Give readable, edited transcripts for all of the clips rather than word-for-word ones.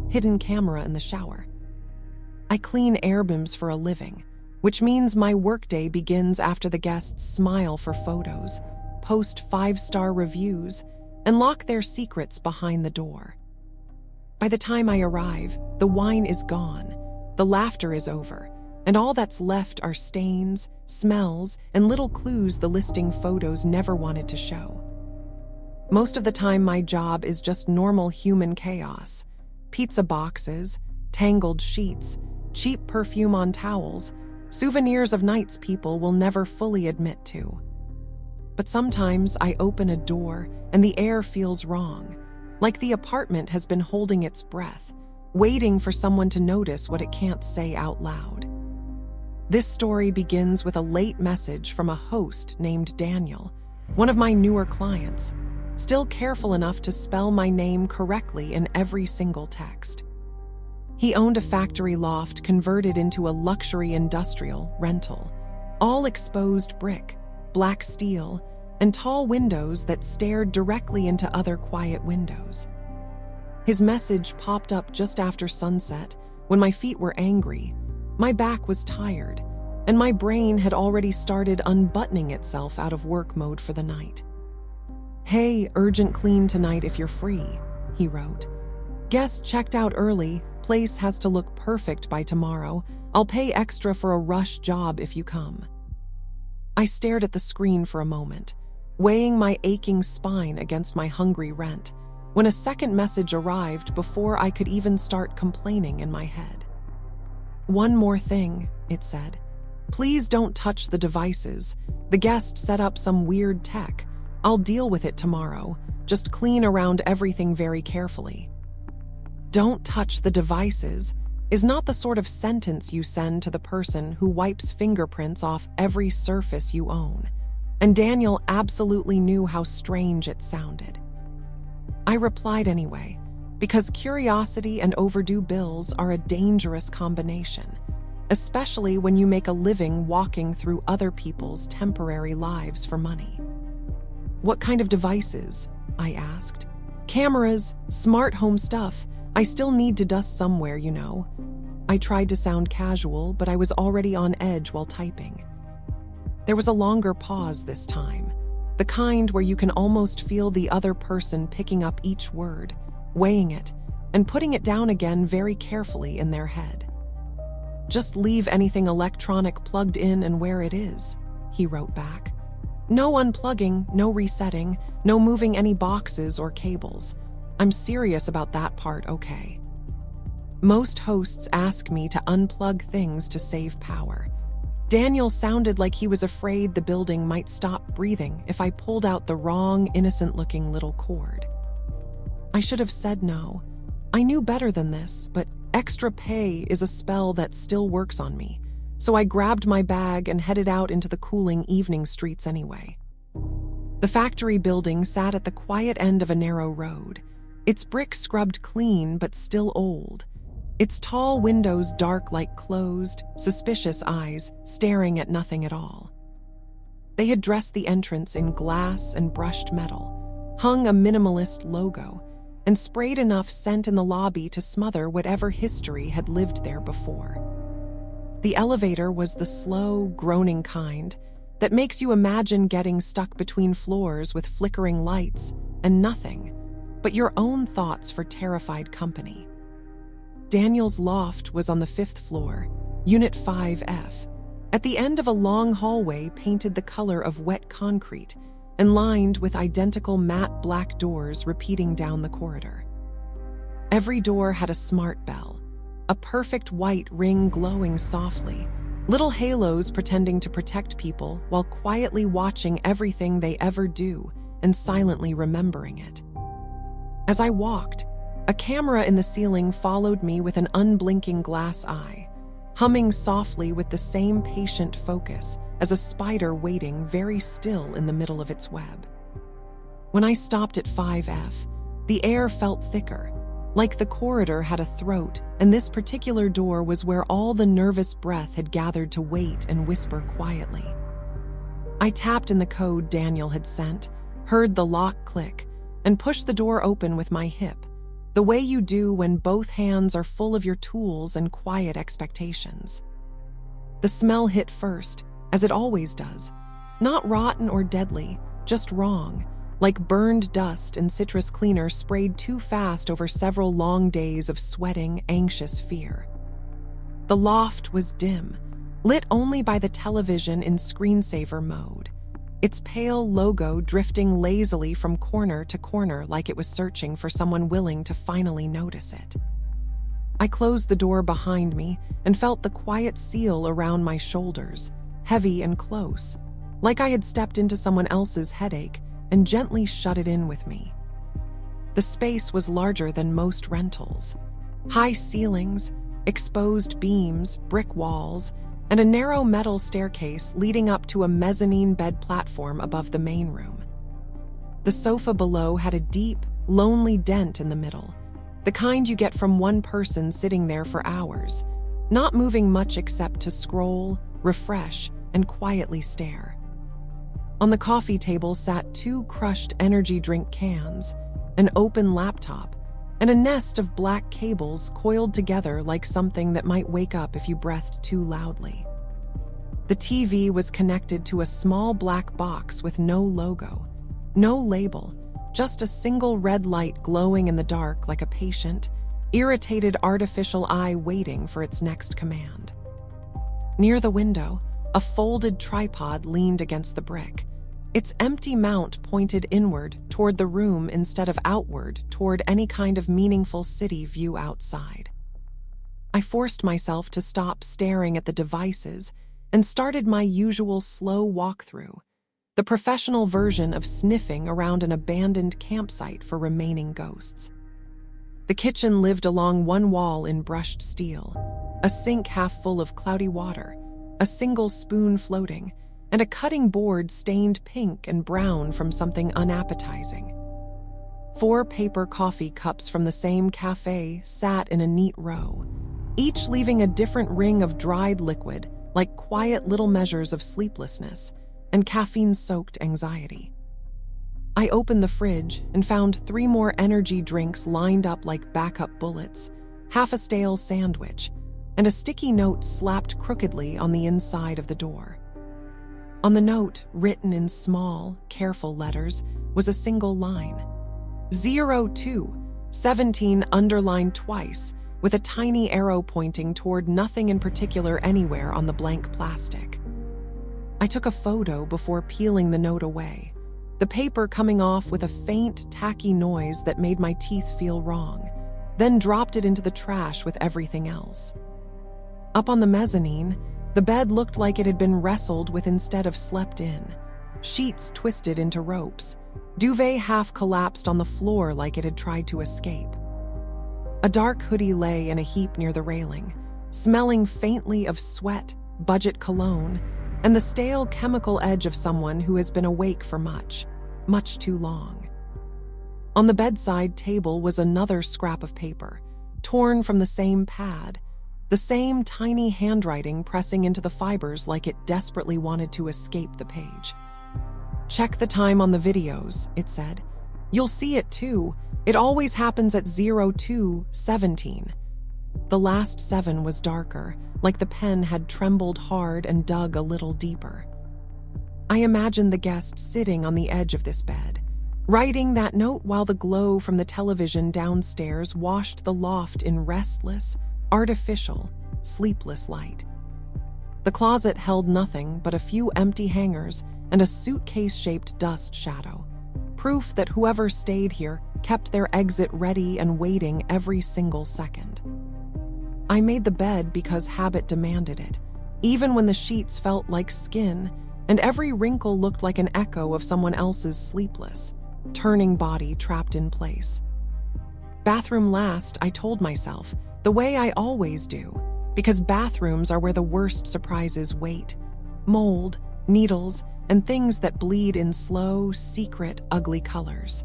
hidden camera in the shower. I clean airbums for a living, which means my workday begins after the guests smile for photos, post 5-star reviews, and lock their secrets behind the door. By the time I arrive, the wine is gone, the laughter is over, and all that's left are stains, smells, and little clues the listing photos never wanted to show. Most of the time, my job is just normal human chaos. Pizza boxes, tangled sheets, cheap perfume on towels, souvenirs of nights people will never fully admit to. But sometimes I open a door and the air feels wrong, like the apartment has been holding its breath, waiting for someone to notice what it can't say out loud. This story begins with a late message from a host named Daniel, one of my newer clients, still careful enough to spell my name correctly in every single text. He owned a factory loft converted into a luxury industrial rental, all exposed brick, black steel, and tall windows that stared directly into other quiet windows. His message popped up just after sunset when my feet were angry, my back was tired, and my brain had already started unbuttoning itself out of work mode for the night. "Hey, urgent clean tonight if you're free," he wrote. "Guest checked out early, place has to look perfect by tomorrow. I'll pay extra for a rush job if you come." I stared at the screen for a moment, weighing my aching spine against my hungry rent, when a second message arrived before I could even start complaining in my head. "One more thing," it said. "Please don't touch the devices. The guest set up some weird tech. I'll deal with it tomorrow. Just clean around everything very carefully." "Don't touch the devices" is not the sort of sentence you send to the person who wipes fingerprints off every surface you own, and Daniel absolutely knew how strange it sounded. I replied anyway, because curiosity and overdue bills are a dangerous combination, especially when you make a living walking through other people's temporary lives for money. "What kind of devices?" I asked. "Cameras, smart home stuff. I still need to dust somewhere, you know." I tried to sound casual, but I was already on edge while typing. There was a longer pause this time, the kind where you can almost feel the other person picking up each word, weighing it, and putting it down again very carefully in their head. "Just leave anything electronic plugged in and where it is," he wrote back. "No unplugging, no resetting, no moving any boxes or cables. I'm serious about that part, okay?" Most hosts ask me to unplug things to save power. Daniel sounded like he was afraid the building might stop breathing if I pulled out the wrong, innocent-looking little cord. I should have said no. I knew better than this, but extra pay is a spell that still works on me, so I grabbed my bag and headed out into the cooling evening streets anyway. The factory building sat at the quiet end of a narrow road, its bricks scrubbed clean but still old, its tall windows dark like closed, suspicious eyes staring at nothing at all. They had dressed the entrance in glass and brushed metal, hung a minimalist logo, and sprayed enough scent in the lobby to smother whatever history had lived there before. The elevator was the slow, groaning kind that makes you imagine getting stuck between floors with flickering lights and nothing but your own thoughts for terrified company. Daniel's loft was on the 5th floor, Unit 5F, at the end of a long hallway painted the color of wet concrete and lined with identical matte black doors repeating down the corridor. Every door had a smart bell, a perfect white ring glowing softly, little halos pretending to protect people while quietly watching everything they ever do and silently remembering it. As I walked, a camera in the ceiling followed me with an unblinking glass eye, humming softly with the same patient focus as a spider waiting very still in the middle of its web. When I stopped at 5F, the air felt thicker, like the corridor had a throat, and this particular door was where all the nervous breath had gathered to wait and whisper quietly. I tapped in the code Daniel had sent, heard the lock click, and pushed the door open with my hip, the way you do when both hands are full of your tools and quiet expectations. The smell hit first, as it always does. Not rotten or deadly, just wrong, like burned dust and citrus cleaner sprayed too fast over several long days of sweating, anxious fear. The loft was dim, lit only by the television in screensaver mode, its pale logo drifting lazily from corner to corner like it was searching for someone willing to finally notice it. I closed the door behind me and felt the quiet seal around my shoulders, heavy and close, like I had stepped into someone else's headache and gently shut it in with me. The space was larger than most rentals. High ceilings, exposed beams, brick walls, and a narrow metal staircase leading up to a mezzanine bed platform above the main room. The sofa below had a deep, lonely dent in the middle, the kind you get from one person sitting there for hours, not moving much except to scroll, refresh, and quietly stare. On the coffee table sat 2 crushed energy drink cans, an open laptop, and a nest of black cables coiled together like something that might wake up if you breathed too loudly. The TV was connected to a small black box with no logo, no label, just a single red light glowing in the dark like a patient, irritated artificial eye waiting for its next command. Near the window, a folded tripod leaned against the brick, its empty mount pointed inward toward the room instead of outward toward any kind of meaningful city view outside. I forced myself to stop staring at the devices and started my usual slow walkthrough, the professional version of sniffing around an abandoned campsite for remaining ghosts. The kitchen lived along one wall in brushed steel, a sink half full of cloudy water, a single spoon floating, and a cutting board stained pink and brown from something unappetizing. 4 paper coffee cups from the same cafe sat in a neat row, each leaving a different ring of dried liquid like quiet little measures of sleeplessness and caffeine-soaked anxiety. I opened the fridge and found 3 more energy drinks lined up like backup bullets, half a stale sandwich, and a sticky note slapped crookedly on the inside of the door. On the note, written in small, careful letters, was a single line. 0217 underlined twice, with a tiny arrow pointing toward nothing in particular anywhere on the blank plastic. I took a photo before peeling the note away, the paper coming off with a faint, tacky noise that made my teeth feel wrong, then dropped it into the trash with everything else. Up on the mezzanine, the bed looked like it had been wrestled with instead of slept in. Sheets twisted into ropes, duvet half collapsed on the floor like it had tried to escape. A dark hoodie lay in a heap near the railing, smelling faintly of sweat, budget cologne, and the stale chemical edge of someone who has been awake for much, much too long. On the bedside table was another scrap of paper, torn from the same pad, the same tiny handwriting pressing into the fibers like it desperately wanted to escape the page. "Check the time on the videos," it said. "You'll see it too. It always happens at 0217. The last 7 was darker, like the pen had trembled hard and dug a little deeper. I imagined the guest sitting on the edge of this bed, writing that note while the glow from the television downstairs washed the loft in restless, artificial, sleepless light. The closet held nothing but a few empty hangers and a suitcase-shaped dust shadow, proof that whoever stayed here kept their exit ready and waiting every single second. I made the bed because habit demanded it, even when the sheets felt like skin and every wrinkle looked like an echo of someone else's sleepless, turning body trapped in place. Bathroom last, I told myself, the way I always do, because bathrooms are where the worst surprises wait. Mold, needles, and things that bleed in slow, secret, ugly colors.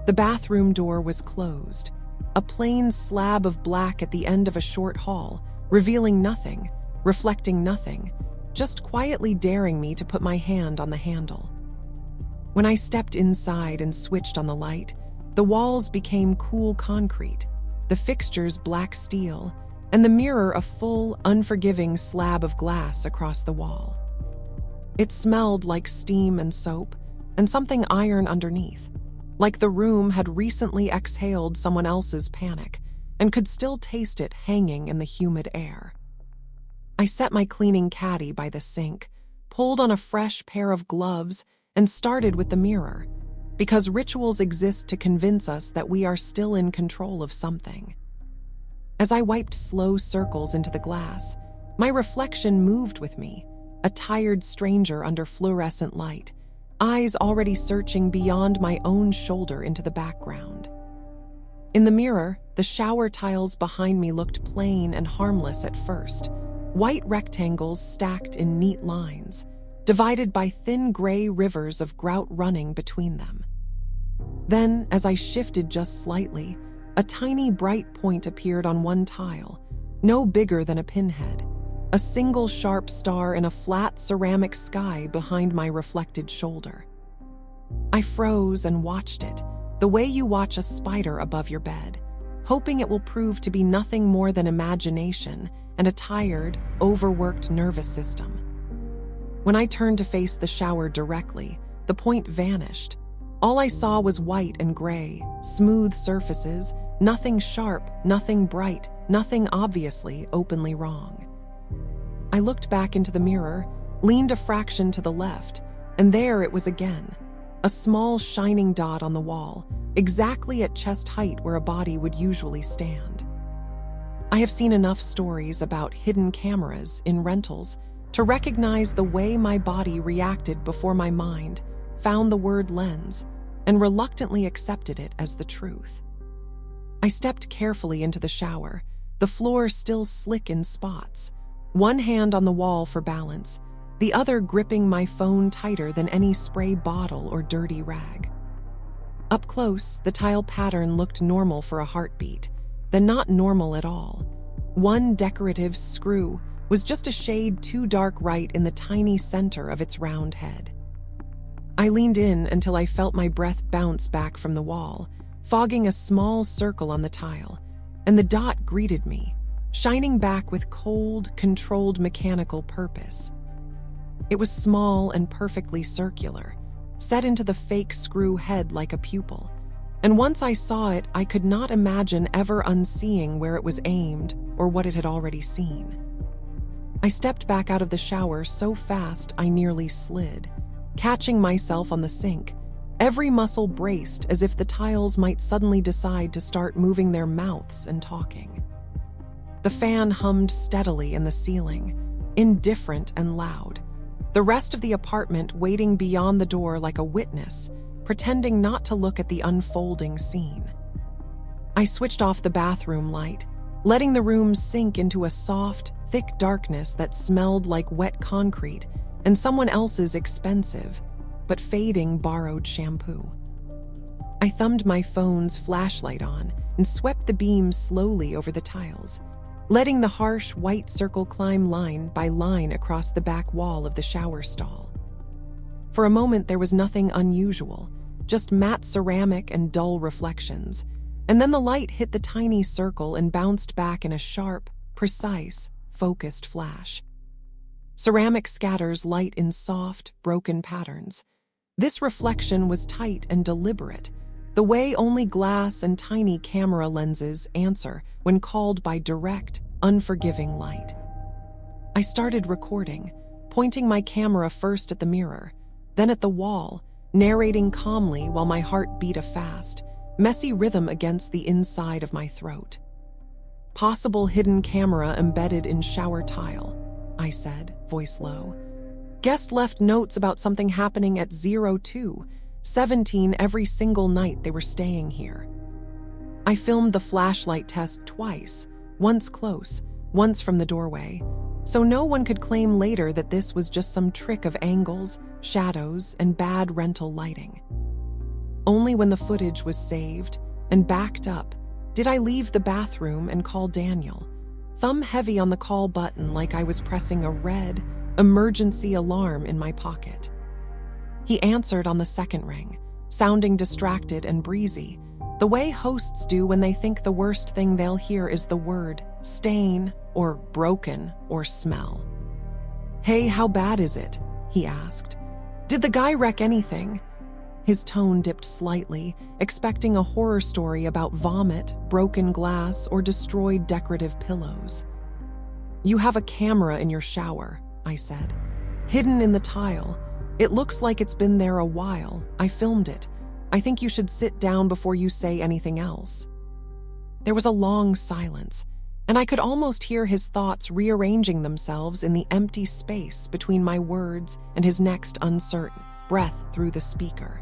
The bathroom door was closed, a plain slab of black at the end of a short hall, revealing nothing, reflecting nothing, just quietly daring me to put my hand on the handle. When I stepped inside and switched on the light, The walls became cool concrete, the fixtures black steel, and the mirror a full, unforgiving slab of glass across the wall. It smelled like steam and soap, and something iron underneath, like the room had recently exhaled someone else's panic and could still taste it hanging in the humid air. I set my cleaning caddy by the sink, pulled on a fresh pair of gloves, and started with the mirror, because rituals exist to convince us that we are still in control of something. As I wiped slow circles into the glass, my reflection moved with me, a tired stranger under fluorescent light, eyes already searching beyond my own shoulder into the background. In the mirror, the shower tiles behind me looked plain and harmless at first, white rectangles stacked in neat lines, divided by thin gray rivers of grout running between them. Then, as I shifted just slightly, a tiny bright point appeared on one tile, no bigger than a pinhead, a single sharp star in a flat ceramic sky behind my reflected shoulder. I froze and watched it, the way you watch a spider above your bed, hoping it will prove to be nothing more than imagination and a tired, overworked nervous system. When I turned to face the shower directly, the point vanished. All I saw was white and gray, smooth surfaces, nothing sharp, nothing bright, nothing obviously openly wrong. I looked back into the mirror, leaned a fraction to the left, and there it was again, a small shining dot on the wall, exactly at chest height where a body would usually stand. I have seen enough stories about hidden cameras in rentals to recognize the way my body reacted before my mind found the word lens and reluctantly accepted it as the truth. I stepped carefully into the shower, the floor still slick in spots, one hand on the wall for balance, the other gripping my phone tighter than any spray bottle or dirty rag. Up close, the tile pattern looked normal for a heartbeat, then not normal at all. One decorative screw was just a shade too dark right in the tiny center of its round head. I leaned in until I felt my breath bounce back from the wall, fogging a small circle on the tile, and the dot greeted me, shining back with cold, controlled mechanical purpose. It was small and perfectly circular, set into the fake screw head like a pupil, and once I saw it, I could not imagine ever unseeing where it was aimed or what it had already seen. I stepped back out of the shower so fast I nearly slid, catching myself on the sink, every muscle braced as if the tiles might suddenly decide to start moving their mouths and talking. The fan hummed steadily in the ceiling, indifferent and loud, the rest of the apartment waiting beyond the door like a witness, pretending not to look at the unfolding scene. I switched off the bathroom light, letting the room sink into a soft, thick darkness that smelled like wet concrete and someone else's expensive, but fading borrowed shampoo. I thumbed my phone's flashlight on and swept the beam slowly over the tiles, letting the harsh white circle climb line by line across the back wall of the shower stall. For a moment there was nothing unusual, just matte ceramic and dull reflections, and then the light hit the tiny circle and bounced back in a sharp, precise, focused flash. Ceramic scatters light in soft, broken patterns. This reflection was tight and deliberate, the way only glass and tiny camera lenses answer when called by direct, unforgiving light. I started recording, pointing my camera first at the mirror, then at the wall, narrating calmly while my heart beat a fast, messy rhythm against the inside of my throat. Possible hidden camera embedded in shower tile, I said, voice low. Guest left notes about something happening at 02:17 every single night they were staying here. I filmed the flashlight test twice, once close, once from the doorway, so no one could claim later that this was just some trick of angles, shadows, and bad rental lighting. Only when the footage was saved and backed up did I leave the bathroom and call Daniel, thumb heavy on the call button like I was pressing a red, emergency alarm in my pocket. He answered on the second ring, sounding distracted and breezy, the way hosts do when they think the worst thing they'll hear is the word stain or broken or smell. "Hey, how bad is it?" he asked. "Did the guy wreck anything?" His tone dipped slightly, expecting a horror story about vomit, broken glass, or destroyed decorative pillows. "You have a camera in your shower," I said. "Hidden in the tile. It looks like it's been there a while. I filmed it. I think you should sit down before you say anything else." There was a long silence, and I could almost hear his thoughts rearranging themselves in the empty space between my words and his next uncertain breath through the speaker.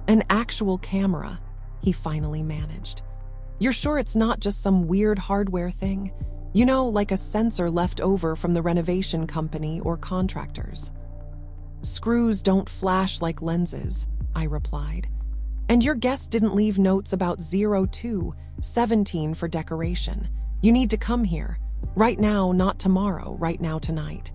"An actual camera," he finally managed. "You're sure it's not just some weird hardware thing? You know, like a sensor left over from the renovation company or contractors." "Screws don't flash like lenses," I replied. "And your guest didn't leave notes about 0217 for decoration. You need to come here. Right now, not tomorrow, right now tonight."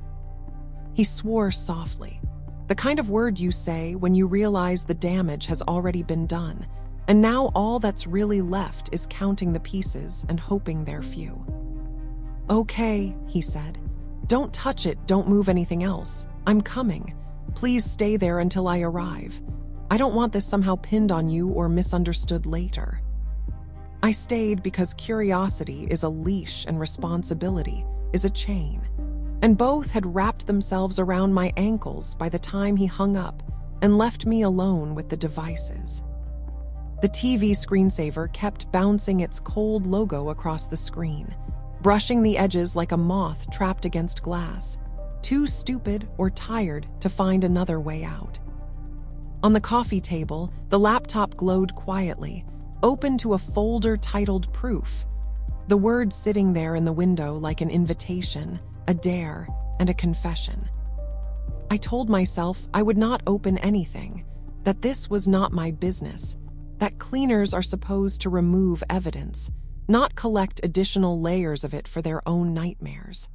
He swore softly. The kind of word you say when you realize the damage has already been done, and now all that's really left is counting the pieces and hoping they're few. "Okay," he said. "Don't touch it, don't move anything else. I'm coming. Please stay there until I arrive. I don't want this somehow pinned on you or misunderstood later." I stayed because curiosity is a leash and responsibility is a chain, and both had wrapped themselves around my ankles by the time he hung up and left me alone with the devices. The TV screensaver kept bouncing its cold logo across the screen, brushing the edges like a moth trapped against glass, too stupid or tired to find another way out. On the coffee table, the laptop glowed quietly, open to a folder titled Proof, the word sitting there in the window like an invitation, a dare, and a confession. I told myself I would not open anything, that this was not my business, that cleaners are supposed to remove evidence, not collect additional layers of it for their own nightmares.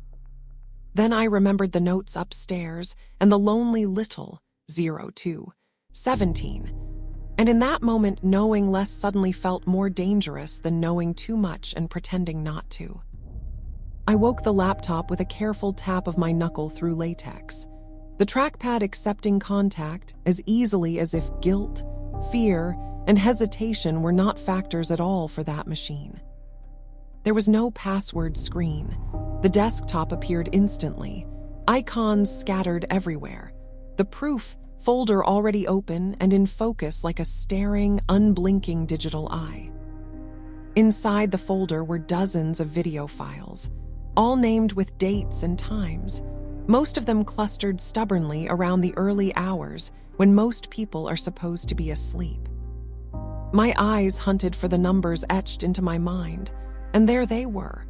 Then I remembered the notes upstairs and the lonely little 0217. And in that moment, knowing less suddenly felt more dangerous than knowing too much and pretending not to. I woke the laptop with a careful tap of my knuckle through latex, the trackpad accepting contact as easily as if guilt, fear, and hesitation were not factors at all for that machine. There was no password screen. The desktop appeared instantly, icons scattered everywhere, the proof folder already open and in focus like a staring, unblinking digital eye. Inside the folder were dozens of video files, all named with dates and times, most of them clustered stubbornly around the early hours when most people are supposed to be asleep. My eyes hunted for the numbers etched into my mind, and there they were,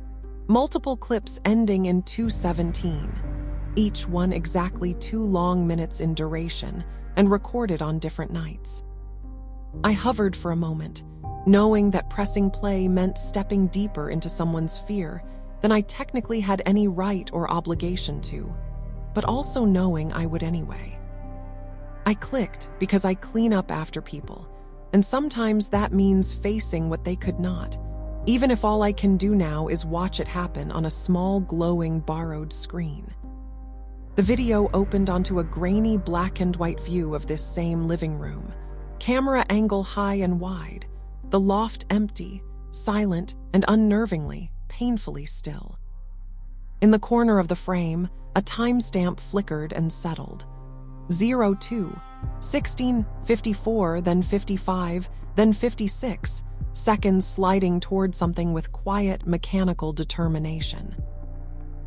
multiple clips ending in 217, each one exactly 2 long minutes in duration and recorded on different nights. I hovered for a moment, knowing that pressing play meant stepping deeper into someone's fear than I technically had any right or obligation to, but also knowing I would anyway. I clicked because I clean up after people, and sometimes that means facing what they could not, even if all I can do now is watch it happen on a small, glowing, borrowed screen. The video opened onto a grainy black and white view of this same living room, camera angle high and wide, the loft empty, silent, and unnervingly, painfully still. In the corner of the frame, a timestamp flickered and settled. 02, 16, 54, then 55, then 56, seconds sliding toward something with quiet, mechanical determination.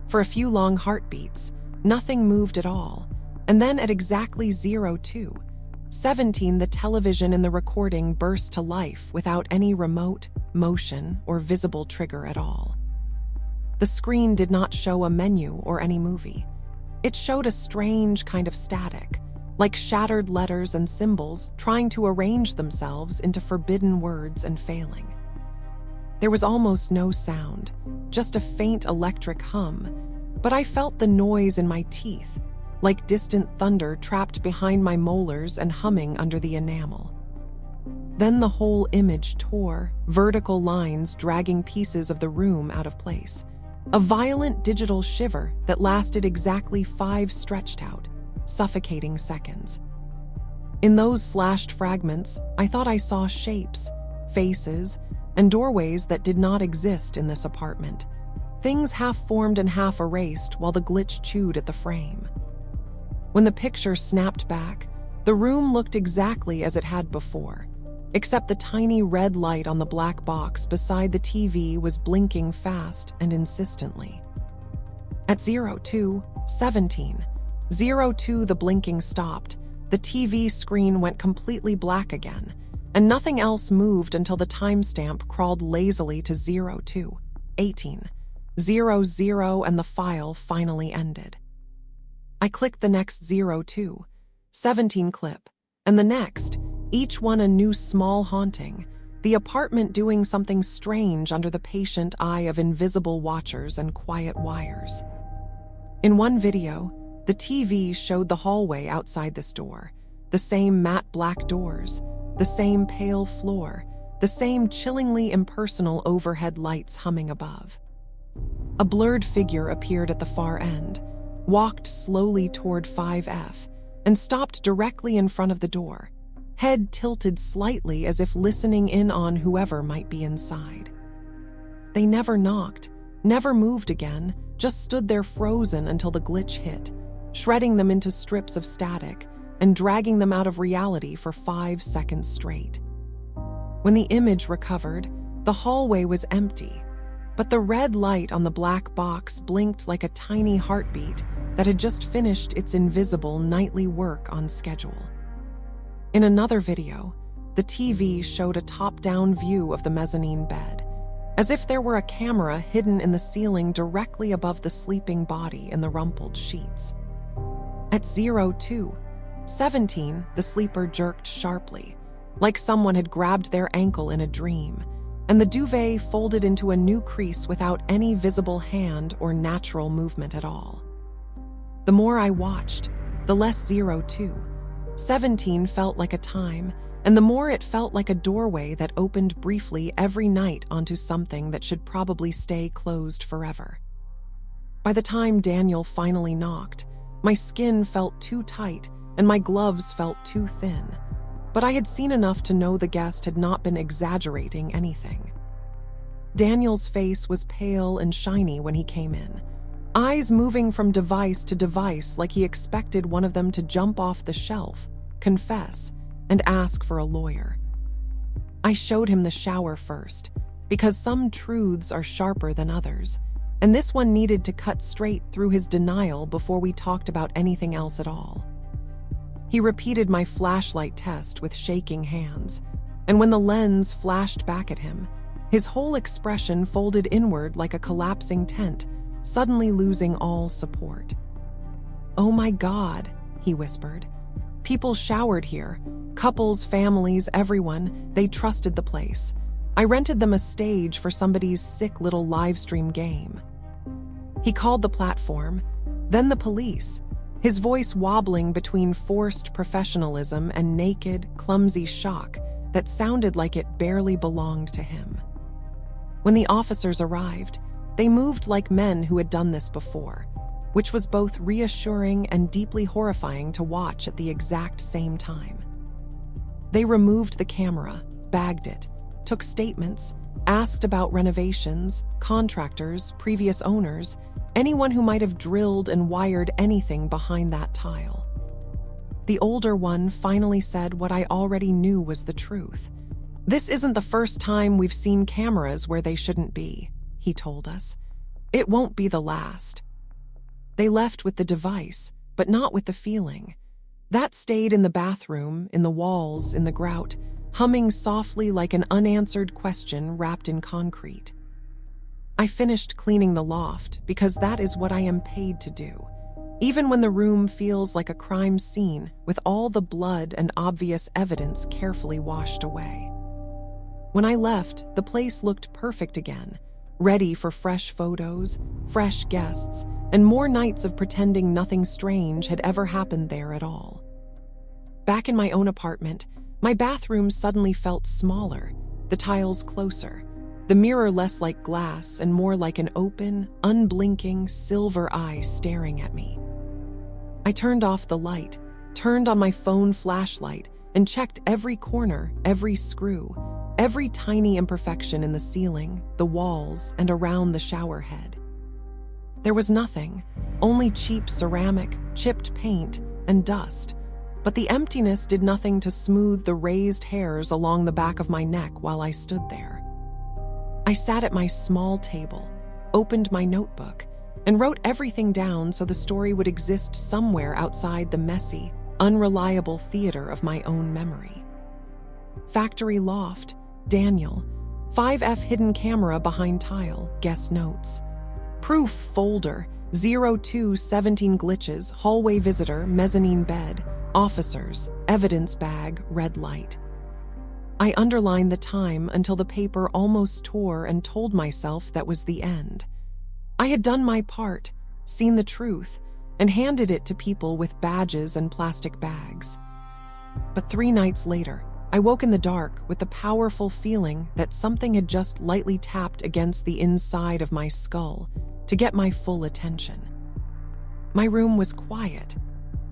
For a few long heartbeats, nothing moved at all, and then at exactly 02:17, the television in the recording burst to life without any remote, motion, or visible trigger at all. The screen did not show a menu or any movie. It showed a strange kind of static, like shattered letters and symbols trying to arrange themselves into forbidden words and failing. There was almost no sound, just a faint electric hum, but I felt the noise in my teeth, like distant thunder trapped behind my molars and humming under the enamel. Then the whole image tore, vertical lines dragging pieces of the room out of place. A violent digital shiver that lasted exactly 5 stretched out, suffocating seconds. In those slashed fragments, I thought I saw shapes, faces, and doorways that did not exist in this apartment. Things half-formed and half-erased while the glitch chewed at the frame. When the picture snapped back, the room looked exactly as it had before, except the tiny red light on the black box beside the TV was blinking fast and insistently. At 02:17, 02 the blinking stopped, the TV screen went completely black again, and nothing else moved until the timestamp crawled lazily to 02:18, 00, and the file finally ended. I clicked the next 02:17 clip, and the next, each one a new small haunting, the apartment doing something strange under the patient eye of invisible watchers and quiet wires. In one video, the TV showed the hallway outside this door, the same matte black doors, the same pale floor, the same chillingly impersonal overhead lights humming above. A blurred figure appeared at the far end, walked slowly toward 5F, and stopped directly in front of the door, head tilted slightly as if listening in on whoever might be inside. They never knocked, never moved again, just stood there frozen until the glitch hit, shredding them into strips of static and dragging them out of reality for 5 seconds straight. When the image recovered, the hallway was empty, but the red light on the black box blinked like a tiny heartbeat that had just finished its invisible nightly work on schedule. In another video, the TV showed a top-down view of the mezzanine bed, as if there were a camera hidden in the ceiling directly above the sleeping body in the rumpled sheets. At 02:17, the sleeper jerked sharply, like someone had grabbed their ankle in a dream, and the duvet folded into a new crease without any visible hand or natural movement at all. The more I watched, the less 02:17 felt like a time, and the more it felt like a doorway that opened briefly every night onto something that should probably stay closed forever. By the time Daniel finally knocked, my skin felt too tight and my gloves felt too thin, but I had seen enough to know the guest had not been exaggerating anything. Daniel's face was pale and shiny when he came in, eyes moving from device to device like he expected one of them to jump off the shelf, confess, and ask for a lawyer. I showed him the shower first, because some truths are sharper than others, and this one needed to cut straight through his denial before we talked about anything else at all. He repeated my flashlight test with shaking hands, and when the lens flashed back at him, his whole expression folded inward like a collapsing tent, suddenly losing all support. "Oh my God," he whispered. "People showered here. Couples, families, everyone. They trusted the place. I rented them a stage for somebody's sick little live stream game." He called the platform, then the police, his voice wobbling between forced professionalism and naked, clumsy shock that sounded like it barely belonged to him. When the officers arrived, they moved like men who had done this before, which was both reassuring and deeply horrifying to watch at the exact same time. They removed the camera, bagged it, took statements, asked about renovations, contractors, previous owners, anyone who might have drilled and wired anything behind that tile. The older one finally said what I already knew was the truth. "This isn't the first time we've seen cameras where they shouldn't be," he told us. "It won't be the last." They left with the device, but not with the feeling. That stayed in the bathroom, in the walls, in the grout, humming softly like an unanswered question wrapped in concrete. I finished cleaning the loft because that is what I am paid to do, even when the room feels like a crime scene with all the blood and obvious evidence carefully washed away. When I left, the place looked perfect again, ready for fresh photos, fresh guests, and more nights of pretending nothing strange had ever happened there at all. Back in my own apartment, My bathroom suddenly felt smaller, the tiles closer, the mirror less like glass and more like an open, unblinking, silver eye staring at me. I turned off the light, turned on my phone flashlight, and checked every corner, every screw, every tiny imperfection in the ceiling, the walls, and around the shower head. There was nothing, only cheap ceramic, chipped paint, and dust, but the emptiness did nothing to smooth the raised hairs along the back of my neck while I stood there. I sat at my small table, opened my notebook, and wrote everything down so the story would exist somewhere outside the messy, unreliable theater of my own memory. Factory loft, Daniel, 5F hidden camera behind tile, guest notes. Proof folder, 0217 glitches, hallway visitor, mezzanine bed, officers, evidence bag, red light. I underlined the time until the paper almost tore and told myself that was the end. I had done my part, seen the truth, and handed it to people with badges and plastic bags. But 3 nights later, I woke in the dark with the powerful feeling that something had just lightly tapped against the inside of my skull to get my full attention. My room was quiet.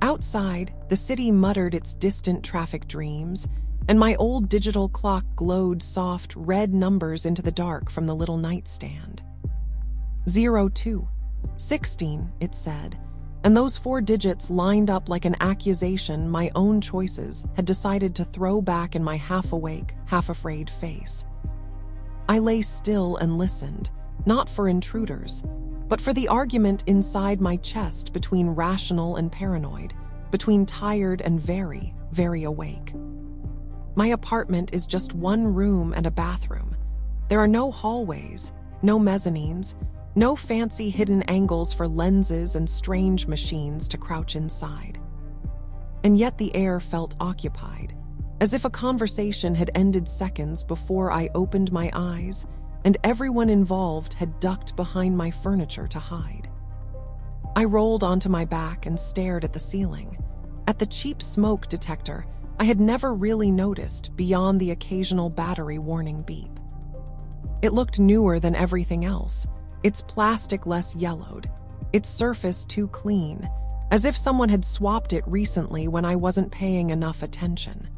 Outside, the city muttered its distant traffic dreams, and my old digital clock glowed soft red numbers into the dark from the little nightstand. 0216, it said, and those 4 digits lined up like an accusation my own choices had decided to throw back in my half-awake, half-afraid face. I lay still and listened, not for intruders, but for the argument inside my chest between rational and paranoid, between tired and very, very awake. My apartment is just 1 room and a bathroom. There are no hallways, no mezzanines, no fancy hidden angles for lenses and strange machines to crouch inside. And yet the air felt occupied, as if a conversation had ended seconds before I opened my eyes, and everyone involved had ducked behind my furniture to hide. I rolled onto my back and stared at the ceiling. At the cheap smoke detector I had never really noticed beyond the occasional battery warning beep. It looked newer than everything else, its plastic less yellowed, its surface too clean, as if someone had swapped it recently when I wasn't paying enough attention.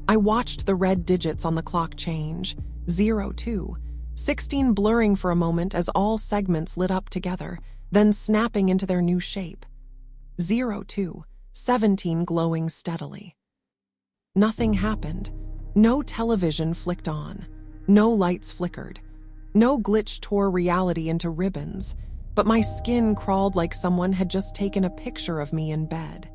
I watched the red digits on the clock change, 0216 blurring for a moment as all segments lit up together, then snapping into their new shape. 0217 glowing steadily. Nothing happened. No television flicked on. No lights flickered. No glitch tore reality into ribbons, but my skin crawled like someone had just taken a picture of me in bed.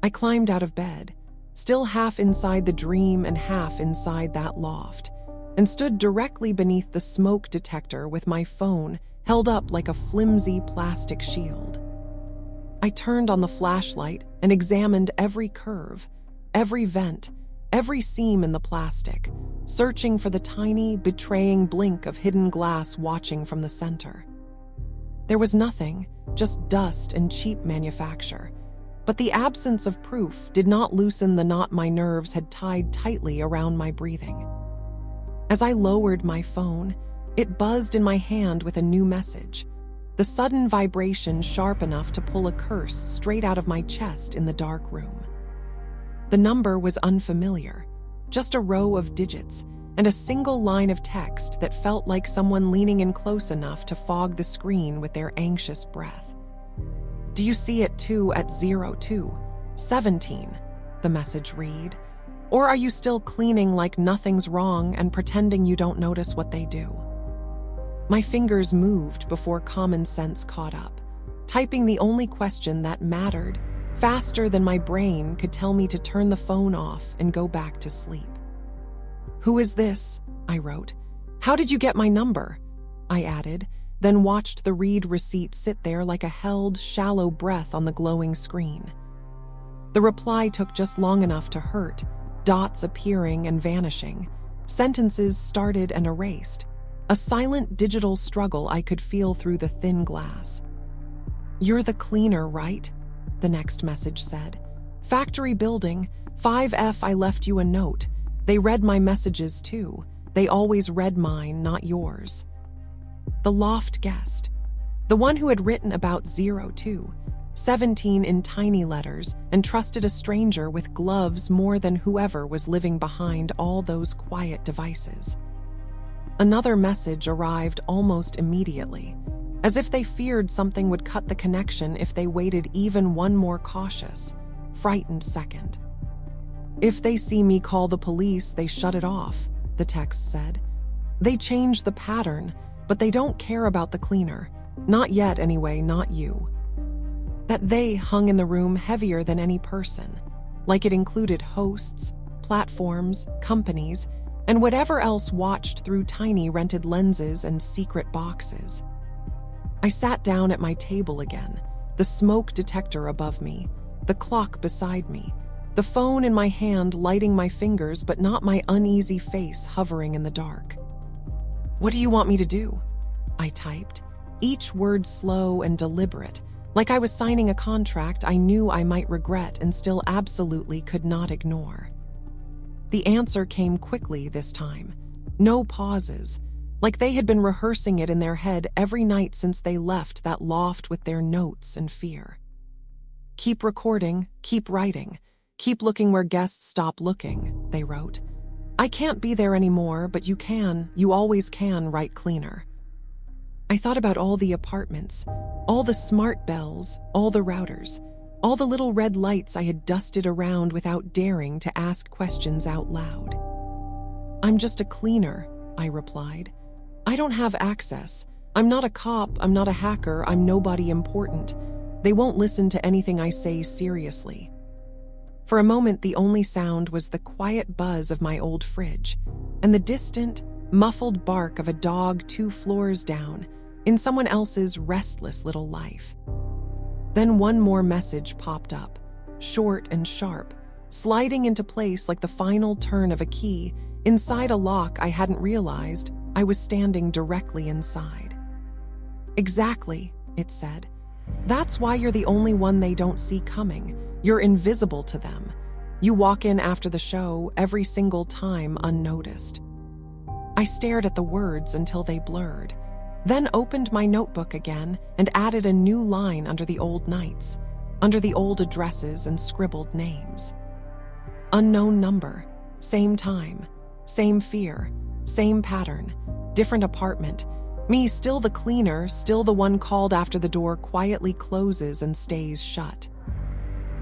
I climbed out of bed, still half inside the dream and half inside that loft, and stood directly beneath the smoke detector with my phone held up like a flimsy plastic shield. I turned on the flashlight and examined every curve, every vent, every seam in the plastic, searching for the tiny, betraying blink of hidden glass watching from the center. There was nothing, just dust and cheap manufacture, but the absence of proof did not loosen the knot my nerves had tied tightly around my breathing. As I lowered my phone, it buzzed in my hand with a new message, the sudden vibration sharp enough to pull a curse straight out of my chest in the dark room. The number was unfamiliar, just a row of digits and a single line of text that felt like someone leaning in close enough to fog the screen with their anxious breath. "Do you see it too at 0217?" the message read. "Or are you still cleaning like nothing's wrong and pretending you don't notice what they do?" My fingers moved before common sense caught up, typing the only question that mattered, faster than my brain could tell me to turn the phone off and go back to sleep. "Who is this?" I wrote. "How did you get my number?" I added, then watched the read receipt sit there like a held, shallow breath on the glowing screen. The reply took just long enough to hurt, dots appearing and vanishing, sentences started and erased, a silent digital struggle I could feel through the thin glass. "You're the cleaner, right?" the next message said. "Factory building, 5F, I left you a note. They read my messages too. They always read mine, not yours. The loft guest. The one who had written about 02, 17 in tiny letters and trusted a stranger with gloves more than whoever was living behind all those quiet devices. Another message arrived almost immediately, as if they feared something would cut the connection if they waited even one more cautious, frightened second. If they see me call the police, they shut it off, the text said. They change the pattern, but they don't care about the cleaner. Not yet anyway, not you. That they hung in the room heavier than any person, like it included hosts, platforms, companies, and whatever else watched through tiny rented lenses and secret boxes. I sat down at my table again, the smoke detector above me, the clock beside me, the phone in my hand lighting my fingers but not my uneasy face hovering in the dark. "What do you want me to do?" I typed, each word slow and deliberate, like I was signing a contract I knew I might regret and still absolutely could not ignore. The answer came quickly this time, no pauses, like they had been rehearsing it in their head every night since they left that loft with their notes and fear. "Keep recording, keep writing, keep looking where guests stop looking," they wrote. "I can't be there anymore, but you always can write cleaner." I thought about all the apartments, all the smart bells, all the routers, all the little red lights I had dusted around without daring to ask questions out loud. "I'm just a cleaner," I replied. "I don't have access. I'm not a cop, I'm not a hacker, I'm nobody important. They won't listen to anything I say seriously." For a moment, the only sound was the quiet buzz of my old fridge and the distant, muffled bark of a dog 2 floors down in someone else's restless little life. Then one more message popped up, short and sharp, sliding into place like the final turn of a key inside a lock I hadn't realized I was standing directly inside. "Exactly," it said. "That's why you're the only one they don't see coming. You're invisible to them. You walk in after the show every single time unnoticed." I stared at the words until they blurred, then opened my notebook again and added a new line under the old nights, under the old addresses and scribbled names. Unknown number, same time, same fear, same pattern, different apartment. Me still the cleaner, still the one called after the door quietly closes and stays shut.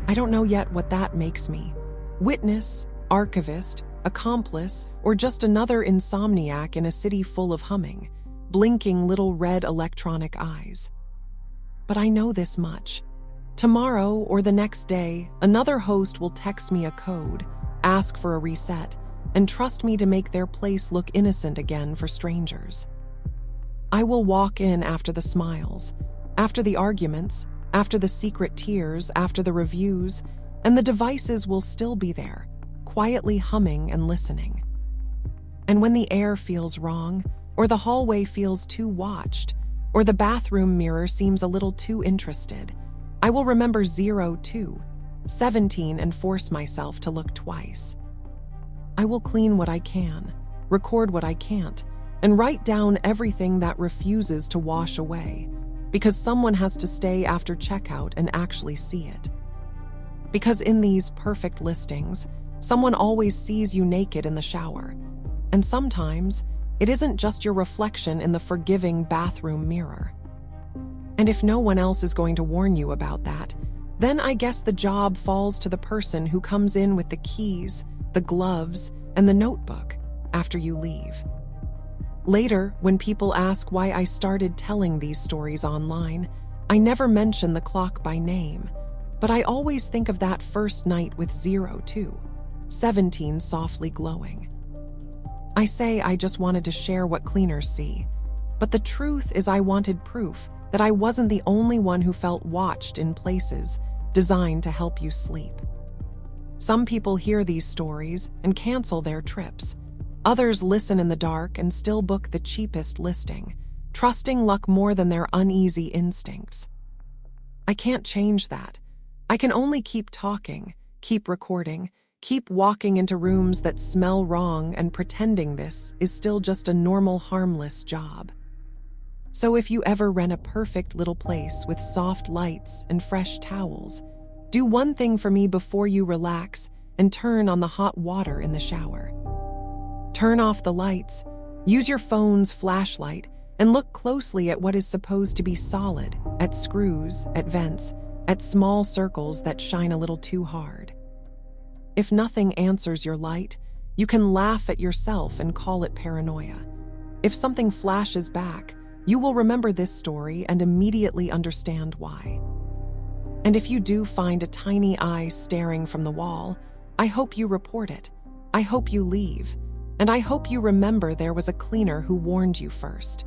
I don't know yet what that makes me. Witness, archivist, accomplice, or just another insomniac in a city full of humming, blinking little red electronic eyes. But I know this much. Tomorrow or the next day, another host will text me a code, ask for a reset, and trust me to make their place look innocent again for strangers. I will walk in after the smiles, after the arguments, after the secret tears, after the reviews, and the devices will still be there, quietly humming and listening. And when the air feels wrong, or the hallway feels too watched, or the bathroom mirror seems a little too interested, I will remember 02, 17 and force myself to look twice. I will clean what I can, record what I can't, and write down everything that refuses to wash away, because someone has to stay after checkout and actually see it. Because in these perfect listings, someone always sees you naked in the shower, and sometimes it isn't just your reflection in the forgiving bathroom mirror. And if no one else is going to warn you about that, then I guess the job falls to the person who comes in with the keys, the gloves, and the notebook after you leave. Later, when people ask why I started telling these stories online, I never mention the clock by name, but I always think of that first night with 02, 17 softly glowing. I say I just wanted to share what cleaners see, but the truth is I wanted proof that I wasn't the only one who felt watched in places designed to help you sleep. Some people hear these stories and cancel their trips. Others listen in the dark and still book the cheapest listing, trusting luck more than their uneasy instincts. I can't change that. I can only keep talking, keep recording, Keep walking into rooms that smell wrong and pretending this is still just a normal, harmless job. So if you ever rent a perfect little place with soft lights and fresh towels, do one thing for me before you relax and turn on the hot water in the shower. Turn off the lights, use your phone's flashlight, and look closely at what is supposed to be solid, at screws, at vents, at small circles that shine a little too hard. If nothing answers your light, you can laugh at yourself and call it paranoia. If something flashes back, you will remember this story and immediately understand why. And if you do find a tiny eye staring from the wall, I hope you report it. I hope you leave. And I hope you remember there was a cleaner who warned you first.